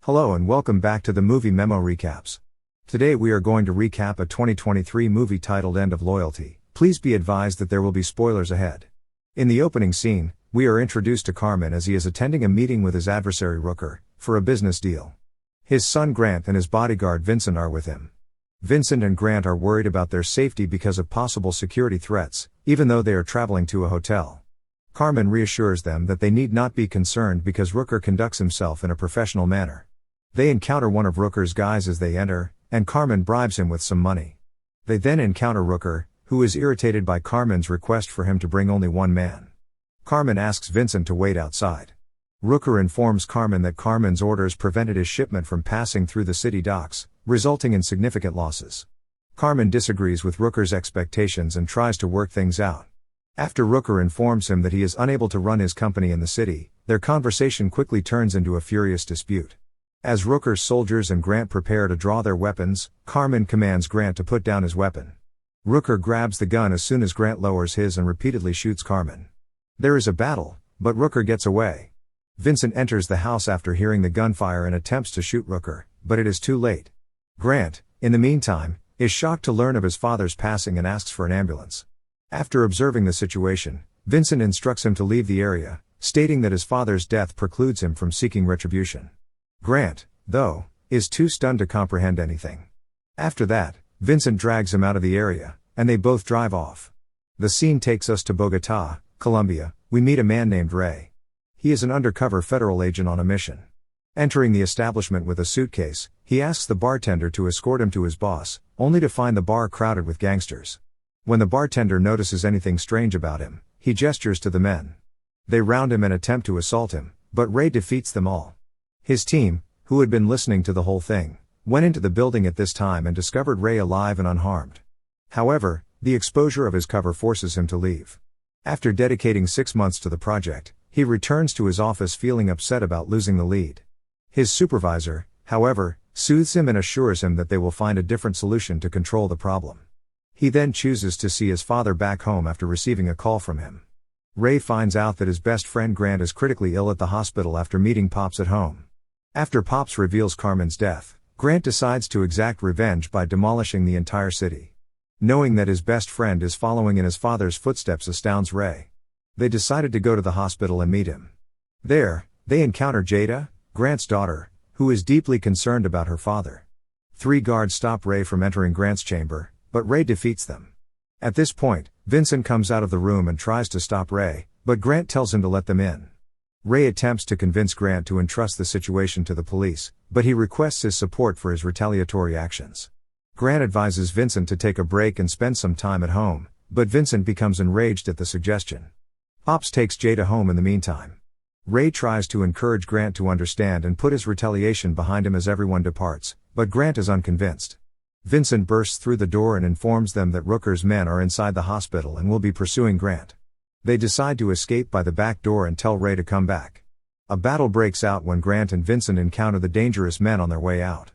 Hello and welcome back to the Movie Memo Recaps. Today we are going to recap a 2023 movie titled End of Loyalty. Please be advised that there will be spoilers ahead. In the opening scene, we are introduced to Carmen as he is attending a meeting with his adversary Rooker, for a business deal. His son Grant and his bodyguard Vincent are with him. Vincent and Grant are worried about their safety because of possible security threats, even though they are traveling to a hotel. Carmen reassures them that they need not be concerned because Rooker conducts himself in a professional manner. They encounter one of Rooker's guys as they enter, and Carmen bribes him with some money. They then encounter Rooker, who is irritated by Carmen's request for him to bring only one man. Carmen asks Vincent to wait outside. Rooker informs Carmen that Carmen's orders prevented his shipment from passing through the city docks, resulting in significant losses. Carmen disagrees with Rooker's expectations and tries to work things out. After Rooker informs him that he is unable to run his company in the city, their conversation quickly turns into a furious dispute. As Rooker's soldiers and Grant prepare to draw their weapons, Carmen commands Grant to put down his weapon. Rooker grabs the gun as soon as Grant lowers his and repeatedly shoots Carmen. There is a battle, but Rooker gets away. Vincent enters the house after hearing the gunfire and attempts to shoot Rooker, but it is too late. Grant, in the meantime, is shocked to learn of his father's passing and asks for an ambulance. After observing the situation, Vincent instructs him to leave the area, stating that his father's death precludes him from seeking retribution. Grant, though, is too stunned to comprehend anything. After that, Vincent drags him out of the area, and they both drive off. The scene takes us to Bogotá, Colombia. We meet a man named Ray. He is an undercover federal agent on a mission. Entering the establishment with a suitcase, he asks the bartender to escort him to his boss, only to find the bar crowded with gangsters. When the bartender notices anything strange about him, he gestures to the men. They round him and attempt to assault him, but Ray defeats them all. His team, who had been listening to the whole thing, went into the building at this time and discovered Ray alive and unharmed. However, the exposure of his cover forces him to leave. After dedicating 6 months to the project, he returns to his office feeling upset about losing the lead. His supervisor, however, soothes him and assures him that they will find a different solution to control the problem. He then chooses to see his father back home after receiving a call from him. Ray finds out that his best friend Grant is critically ill at the hospital after meeting Pops at home. After Pops reveals Carmen's death, Grant decides to exact revenge by demolishing the entire city. Knowing that his best friend is following in his father's footsteps astounds Ray. They decided to go to the hospital and meet him. There, they encounter Jada, Grant's daughter, who is deeply concerned about her father. 3 guards stop Ray from entering Grant's chamber, but Ray defeats them. At this point, Vincent comes out of the room and tries to stop Ray, but Grant tells him to let them in. Ray attempts to convince Grant to entrust the situation to the police, but he requests his support for his retaliatory actions. Grant advises Vincent to take a break and spend some time at home, but Vincent becomes enraged at the suggestion. Pops takes Jada home in the meantime. Ray tries to encourage Grant to understand and put his retaliation behind him as everyone departs, but Grant is unconvinced. Vincent bursts through the door and informs them that Rooker's men are inside the hospital and will be pursuing Grant. They decide to escape by the back door and tell Ray to come back. A battle breaks out when Grant and Vincent encounter the dangerous men on their way out.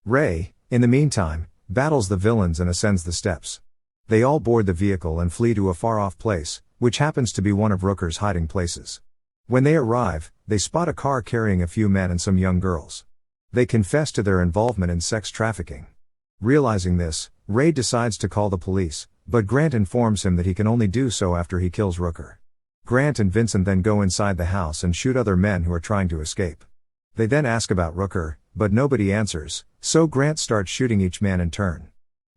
Ray, in the meantime, battles the villains and ascends the steps. They all board the vehicle and flee to a far-off place, which happens to be one of Rooker's hiding places. When they arrive, they spot a car carrying a few men and some young girls. They confess to their involvement in sex trafficking. Realizing this, Ray decides to call the police, but Grant informs him that he can only do so after he kills Rooker. Grant and Vincent then go inside the house and shoot other men who are trying to escape. They then ask about Rooker, but nobody answers, so Grant starts shooting each man in turn.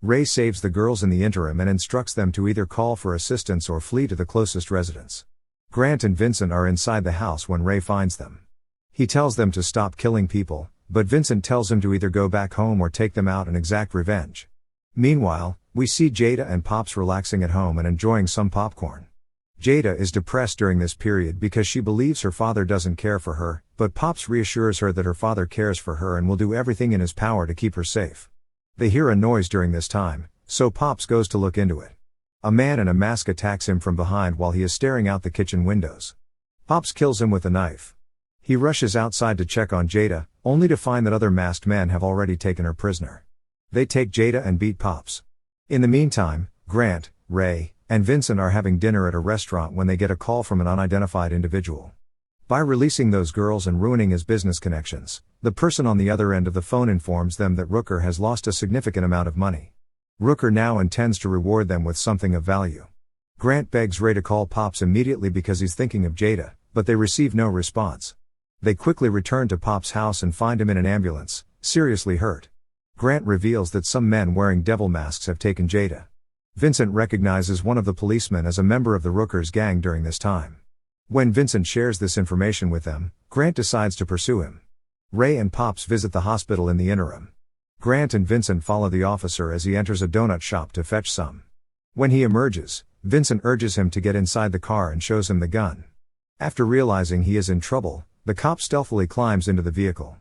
Ray saves the girls in the interim and instructs them to either call for assistance or flee to the closest residence. Grant and Vincent are inside the house when Ray finds them. He tells them to stop killing people, but Vincent tells him to either go back home or take them out and exact revenge. Meanwhile, we see Jada and Pops relaxing at home and enjoying some popcorn. Jada is depressed during this period because she believes her father doesn't care for her, but Pops reassures her that her father cares for her and will do everything in his power to keep her safe. They hear a noise during this time, so Pops goes to look into it. A man in a mask attacks him from behind while he is staring out the kitchen windows. Pops kills him with a knife. He rushes outside to check on Jada, only to find that other masked men have already taken her prisoner. They take Jada and beat Pops. In the meantime, Grant, Ray, and Vincent are having dinner at a restaurant when they get a call from an unidentified individual. By releasing those girls and ruining his business connections, the person on the other end of the phone informs them that Rooker has lost a significant amount of money. Rooker now intends to reward them with something of value. Grant begs Ray to call Pops immediately because he's thinking of Jada, but they receive no response. They quickly return to Pop's house and find him in an ambulance, seriously hurt. Grant reveals that some men wearing devil masks have taken Jada. Vincent recognizes one of the policemen as a member of the Rooker's gang during this time. When Vincent shares this information with them, Grant decides to pursue him. Ray and Pops visit the hospital in the interim. Grant and Vincent follow the officer as he enters a donut shop to fetch some. When he emerges, Vincent urges him to get inside the car and shows him the gun. After realizing he is in trouble, the cop stealthily climbs into the vehicle.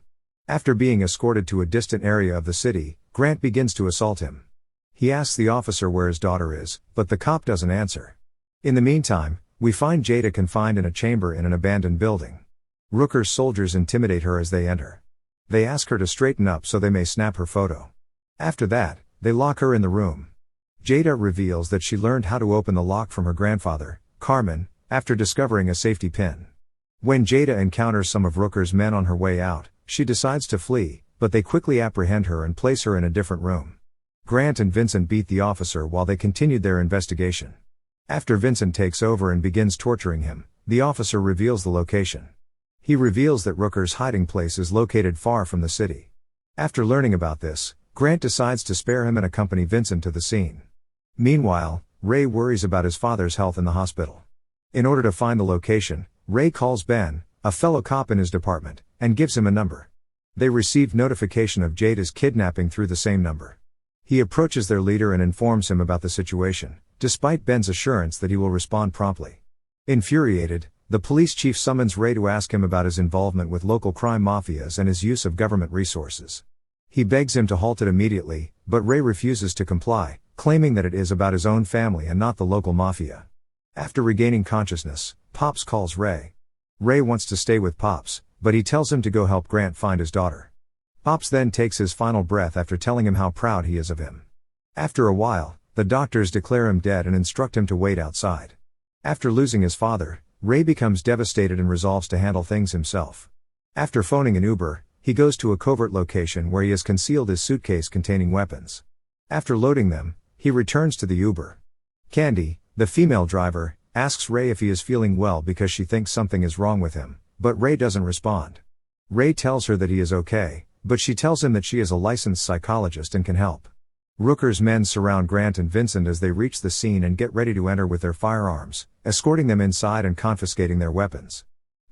After being escorted to a distant area of the city, Grant begins to assault him. He asks the officer where his daughter is, but the cop doesn't answer. In the meantime, we find Jada confined in a chamber in an abandoned building. Rooker's soldiers intimidate her as they enter. They ask her to straighten up so they may snap her photo. After that, they lock her in the room. Jada reveals that she learned how to open the lock from her grandfather, Carmen, after discovering a safety pin. When Jada encounters some of Rooker's men on her way out, she decides to flee, but they quickly apprehend her and place her in a different room. Grant and Vincent beat the officer while they continued their investigation. After Vincent takes over and begins torturing him, the officer reveals the location. He reveals that Rooker's hiding place is located far from the city. After learning about this, Grant decides to spare him and accompany Vincent to the scene. Meanwhile, Ray worries about his father's health in the hospital. In order to find the location, Ray calls Ben, a fellow cop in his department, and gives him a number. They received notification of Jada's kidnapping through the same number. He approaches their leader and informs him about the situation, despite Ben's assurance that he will respond promptly. Infuriated, the police chief summons Ray to ask him about his involvement with local crime mafias and his use of government resources. He begs him to halt it immediately, but Ray refuses to comply, claiming that it is about his own family and not the local mafia. After regaining consciousness, Pops calls Ray. Ray wants to stay with Pops, but he tells him to go help Grant find his daughter. Pops then takes his final breath after telling him how proud he is of him. After a while, the doctors declare him dead and instruct him to wait outside. After losing his father, Ray becomes devastated and resolves to handle things himself. After phoning an Uber, he goes to a covert location where he has concealed his suitcase containing weapons. After loading them, he returns to the Uber. Candy, the female driver, asks Ray if he is feeling well because she thinks something is wrong with him, but Ray doesn't respond. Ray tells her that he is okay, but she tells him that she is a licensed psychologist and can help. Rooker's men surround Grant and Vincent as they reach the scene and get ready to enter with their firearms, escorting them inside and confiscating their weapons.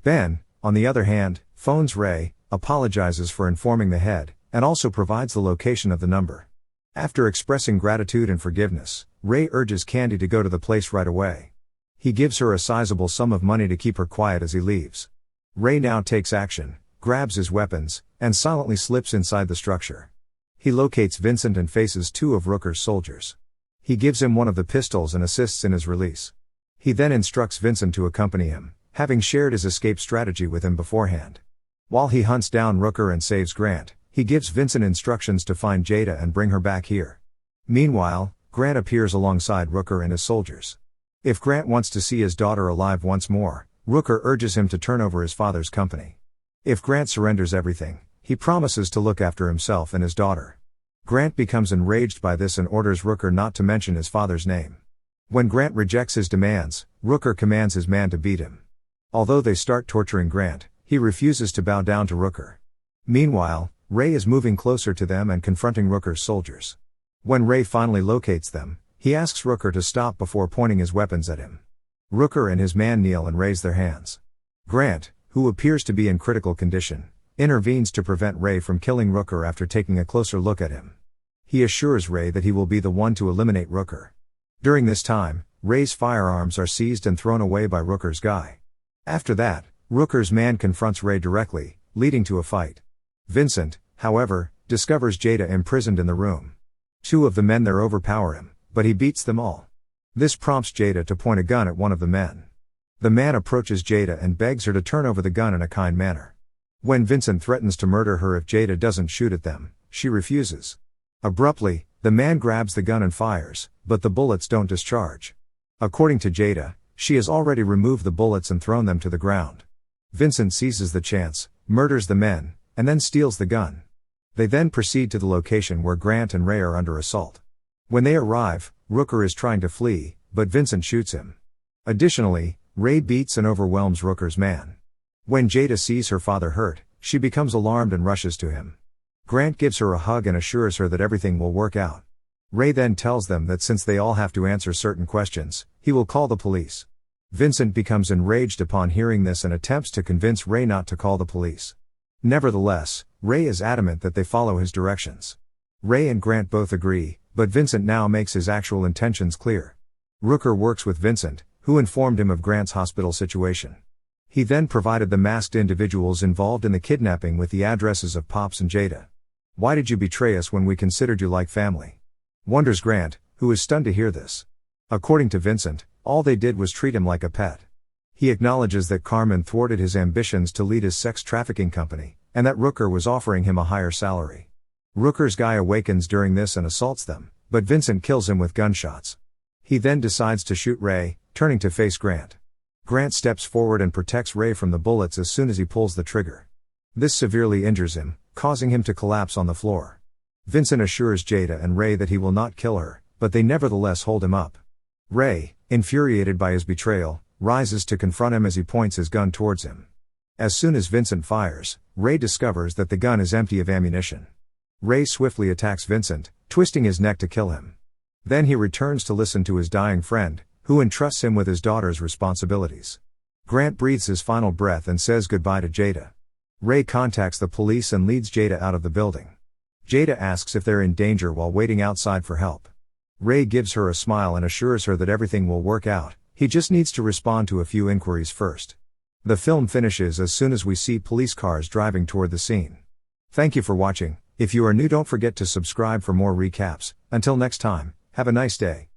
Ben, on the other hand, phones Ray, apologizes for informing the head, and also provides the location of the number. After expressing gratitude and forgiveness, Ray urges Candy to go to the place right away. He gives her a sizable sum of money to keep her quiet as he leaves. Ray now takes action, grabs his weapons, and silently slips inside the structure. He locates Vincent and faces two of Rooker's soldiers. He gives him one of the pistols and assists in his release. He then instructs Vincent to accompany him, having shared his escape strategy with him beforehand. While he hunts down Rooker and saves Grant, he gives Vincent instructions to find Jada and bring her back here. Meanwhile, Grant appears alongside Rooker and his soldiers. If Grant wants to see his daughter alive once more, Rooker urges him to turn over his father's company. If Grant surrenders everything, he promises to look after himself and his daughter. Grant becomes enraged by this and orders Rooker not to mention his father's name. When Grant rejects his demands, Rooker commands his man to beat him. Although they start torturing Grant, he refuses to bow down to Rooker. Meanwhile, Ray is moving closer to them and confronting Rooker's soldiers. When Ray finally locates them, he asks Rooker to stop before pointing his weapons at him. Rooker and his man kneel and raise their hands. Grant, who appears to be in critical condition, intervenes to prevent Ray from killing Rooker after taking a closer look at him. He assures Ray that he will be the one to eliminate Rooker. During this time, Ray's firearms are seized and thrown away by Rooker's guy. After that, Rooker's man confronts Ray directly, leading to a fight. Vincent, however, discovers Jada imprisoned in the room. Two of the men there overpower him, but he beats them all. This prompts Jada to point a gun at one of the men. The man approaches Jada and begs her to turn over the gun in a kind manner. When Vincent threatens to murder her if Jada doesn't shoot at them, she refuses. Abruptly, the man grabs the gun and fires, but the bullets don't discharge. According to Jada, she has already removed the bullets and thrown them to the ground. Vincent seizes the chance, murders the men, and then steals the gun. They then proceed to the location where Grant and Ray are under assault. When they arrive, Rooker is trying to flee, but Vincent shoots him. Additionally, Ray beats and overwhelms Rooker's man. When Jada sees her father hurt, she becomes alarmed and rushes to him. Grant gives her a hug and assures her that everything will work out. Ray then tells them that since they all have to answer certain questions, he will call the police. Vincent becomes enraged upon hearing this and attempts to convince Ray not to call the police. Nevertheless, Ray is adamant that they follow his directions. Ray and Grant both agree, but Vincent now makes his actual intentions clear. Rooker works with Vincent, who informed him of Grant's hospital situation. He then provided the masked individuals involved in the kidnapping with the addresses of Pops and Jada. "Why did you betray us when we considered you like family?" wonders Grant, who is stunned to hear this. According to Vincent, all they did was treat him like a pet. He acknowledges that Carmen thwarted his ambitions to lead his sex trafficking company, and that Rooker was offering him a higher salary. Rooker's guy awakens during this and assaults them, but Vincent kills him with gunshots. He then decides to shoot Ray, turning to face Grant. Grant steps forward and protects Ray from the bullets as soon as he pulls the trigger. This severely injures him, causing him to collapse on the floor. Vincent assures Jada and Ray that he will not kill her, but they nevertheless hold him up. Ray, infuriated by his betrayal, rises to confront him as he points his gun towards him. As soon as Vincent fires, Ray discovers that the gun is empty of ammunition. Ray swiftly attacks Vincent, twisting his neck to kill him. Then he returns to listen to his dying friend, who entrusts him with his daughter's responsibilities. Grant breathes his final breath and says goodbye to Jada. Ray contacts the police and leads Jada out of the building. Jada asks if they're in danger while waiting outside for help. Ray gives her a smile and assures her that everything will work out, he just needs to respond to a few inquiries first. The film finishes as soon as we see police cars driving toward the scene. Thank you for watching. If you are new, don't forget to subscribe for more recaps. Until next time, have a nice day.